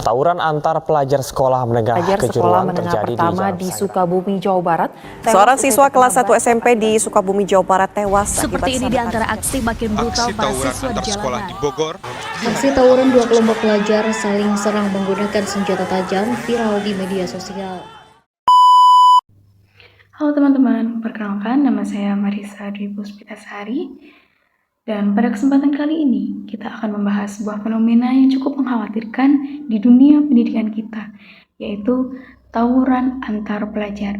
Tawuran antar pelajar sekolah menengah kejuruan terjadi di Sukabumi, Jawa Barat. Seorang siswa kelas 1 SMP di Sukabumi, Jawa Barat tewas. Seperti ini di antara aksi makin brutal para siswa di sekolah di Bogor. Aksi tawuran dua kelompok pelajar saling serang menggunakan senjata tajam viral di media sosial. Halo teman-teman, perkenalkan nama saya Marisa Dwi Puspitasari. Dan pada kesempatan kali ini, kita akan membahas sebuah fenomena yang cukup mengkhawatirkan di dunia pendidikan kita, yaitu tawuran antar pelajar.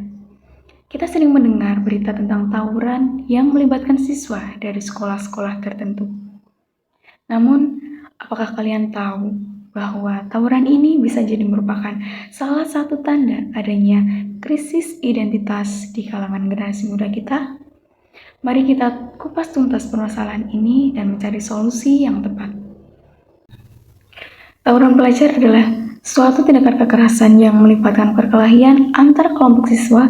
Kita sering mendengar berita tentang tawuran yang melibatkan siswa dari sekolah-sekolah tertentu. Namun, apakah kalian tahu bahwa tawuran ini bisa jadi merupakan salah satu tanda adanya krisis identitas di kalangan generasi muda kita? Mari kita kupas tuntas permasalahan ini dan mencari solusi yang tepat. Tawuran pelajar adalah suatu tindakan kekerasan yang melibatkan perkelahian antar kelompok siswa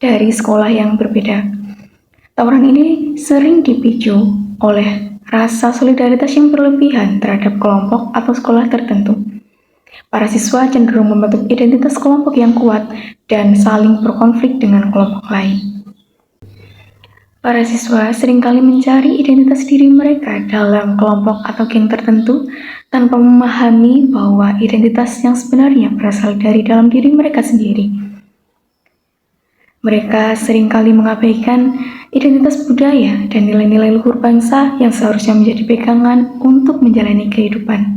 dari sekolah yang berbeda. Tawuran ini sering dipicu oleh rasa solidaritas yang berlebihan terhadap kelompok atau sekolah tertentu. Para siswa cenderung membentuk identitas kelompok yang kuat dan saling berkonflik dengan kelompok lain. Para siswa seringkali mencari identitas diri mereka dalam kelompok atau geng tertentu tanpa memahami bahwa identitas yang sebenarnya berasal dari dalam diri mereka sendiri. Mereka seringkali mengabaikan identitas budaya dan nilai-nilai luhur bangsa yang seharusnya menjadi pegangan untuk menjalani kehidupan.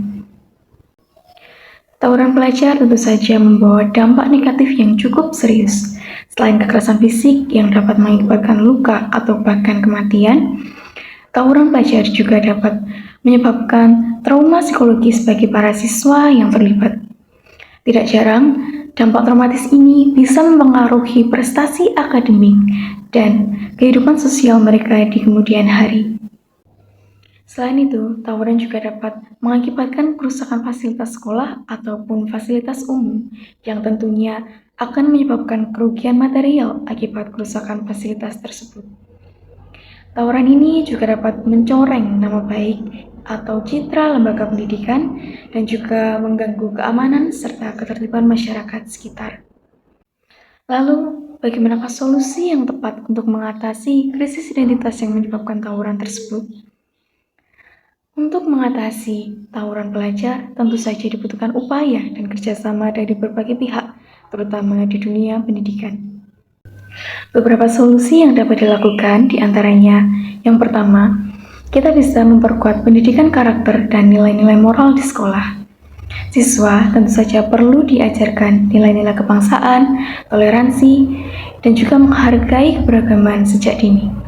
Tawuran pelajar tentu saja membawa dampak negatif yang cukup serius. Selain kekerasan fisik yang dapat mengakibatkan luka atau bahkan kematian, tawuran pelajar juga dapat menyebabkan trauma psikologis bagi para siswa yang terlibat. Tidak jarang, dampak traumatis ini bisa mempengaruhi prestasi akademik dan kehidupan sosial mereka di kemudian hari. Selain itu, tawuran juga dapat mengakibatkan kerusakan fasilitas sekolah ataupun fasilitas umum yang tentunya akan menyebabkan kerugian material akibat kerusakan fasilitas tersebut. Tawuran ini juga dapat mencoreng nama baik atau citra lembaga pendidikan dan juga mengganggu keamanan serta ketertiban masyarakat sekitar. Lalu, bagaimanakah solusi yang tepat untuk mengatasi krisis identitas yang menyebabkan tawuran tersebut? Untuk mengatasi tawuran pelajar, tentu saja dibutuhkan upaya dan kerjasama dari berbagai pihak, terutama di dunia pendidikan. Beberapa solusi yang dapat dilakukan diantaranya, yang pertama, kita bisa memperkuat pendidikan karakter dan nilai-nilai moral di sekolah. Siswa tentu saja perlu diajarkan nilai-nilai kebangsaan, toleransi, dan juga menghargai keberagaman sejak dini.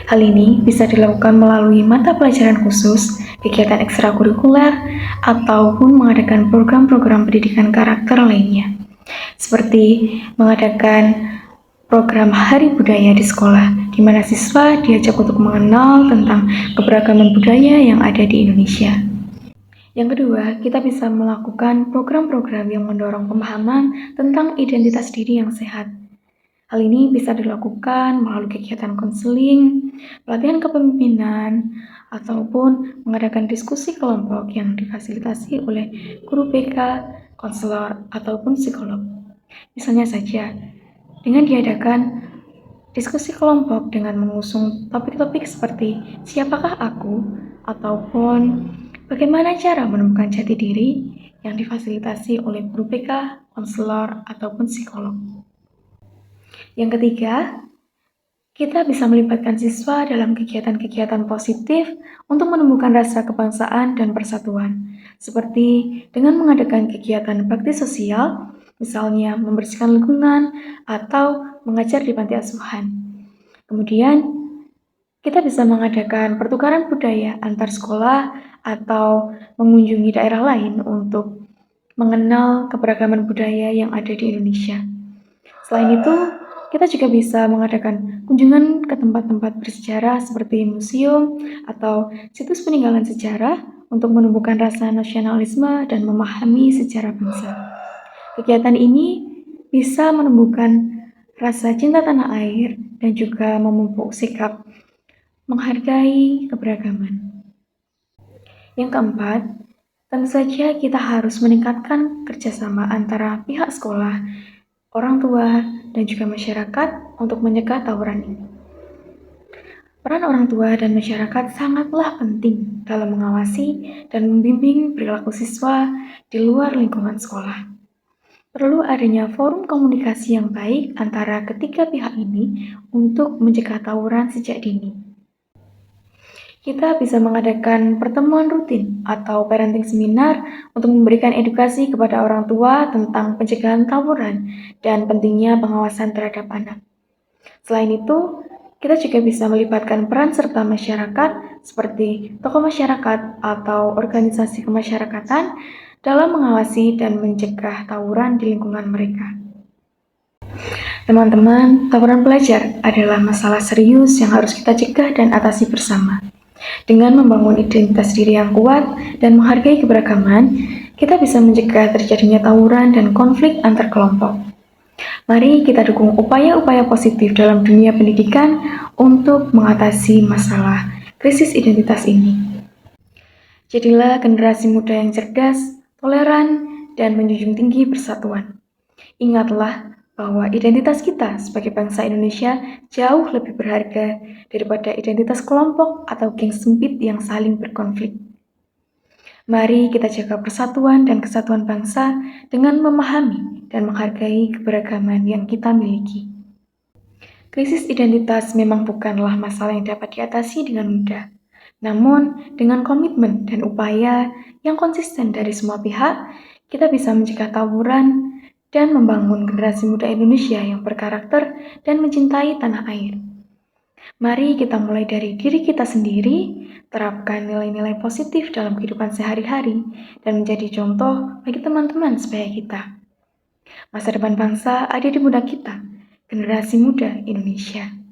Hal ini bisa dilakukan melalui mata pelajaran khusus, kegiatan ekstrakurikuler, ataupun mengadakan program-program pendidikan karakter lainnya, seperti mengadakan program Hari Budaya di sekolah, di mana siswa diajak untuk mengenal tentang keberagaman budaya yang ada di Indonesia. Yang kedua, kita bisa melakukan program-program yang mendorong pemahaman tentang identitas diri yang sehat. Hal ini bisa dilakukan melalui kegiatan konseling, pelatihan kepemimpinan, ataupun mengadakan diskusi kelompok yang difasilitasi oleh guru BK, konselor, ataupun psikolog. Misalnya saja, dengan diadakan diskusi kelompok dengan mengusung topik-topik seperti siapakah aku, ataupun bagaimana cara menemukan jati diri yang difasilitasi oleh guru BK, konselor, ataupun psikolog. Yang ketiga, kita bisa melibatkan siswa dalam kegiatan-kegiatan positif untuk menumbuhkan rasa kebangsaan dan persatuan, seperti dengan mengadakan kegiatan bakti sosial, misalnya membersihkan lingkungan atau mengajar di panti asuhan. Kemudian, kita bisa mengadakan pertukaran budaya antar sekolah atau mengunjungi daerah lain untuk mengenal keberagaman budaya yang ada di Indonesia. Selain itu, kita juga bisa mengadakan kunjungan ke tempat-tempat bersejarah seperti museum atau situs peninggalan sejarah untuk menumbuhkan rasa nasionalisme dan memahami sejarah bangsa. Kegiatan ini bisa menumbuhkan rasa cinta tanah air dan juga memupuk sikap menghargai keberagaman. Yang keempat, Tentu saja kita harus meningkatkan kerjasama antara pihak sekolah, orang tua, dan juga masyarakat untuk mencegah tawuran ini. Peran orang tua dan masyarakat sangatlah penting dalam mengawasi dan membimbing perilaku siswa di luar lingkungan sekolah. Perlu adanya forum komunikasi yang baik antara ketiga pihak ini untuk mencegah tawuran sejak dini. Kita bisa mengadakan pertemuan rutin atau parenting seminar untuk memberikan edukasi kepada orang tua tentang pencegahan tawuran dan pentingnya pengawasan terhadap anak. Selain itu, kita juga bisa melibatkan peran serta masyarakat seperti tokoh masyarakat atau organisasi kemasyarakatan dalam mengawasi dan mencegah tawuran di lingkungan mereka. Teman-teman, tawuran pelajar adalah masalah serius yang harus kita cegah dan atasi bersama. Dengan membangun identitas diri yang kuat dan menghargai keberagaman, kita bisa mencegah terjadinya tawuran dan konflik antar kelompok. Mari kita dukung upaya-upaya positif dalam dunia pendidikan untuk mengatasi masalah krisis identitas ini. Jadilah generasi muda yang cerdas, toleran, dan menjunjung tinggi persatuan. Ingatlah bahwa identitas kita sebagai bangsa Indonesia jauh lebih berharga daripada identitas kelompok atau geng sempit yang saling berkonflik. Mari kita jaga persatuan dan kesatuan bangsa dengan memahami dan menghargai keberagaman yang kita miliki. Krisis identitas memang bukanlah masalah yang dapat diatasi dengan mudah. Namun, dengan komitmen dan upaya yang konsisten dari semua pihak, kita bisa mencegah tawuran dan membangun generasi muda Indonesia yang berkarakter dan mencintai tanah air. Mari kita mulai dari diri kita sendiri, terapkan nilai-nilai positif dalam kehidupan sehari-hari, dan menjadi contoh bagi teman-teman sebaya kita. Masa depan bangsa ada di pundak kita, generasi muda Indonesia.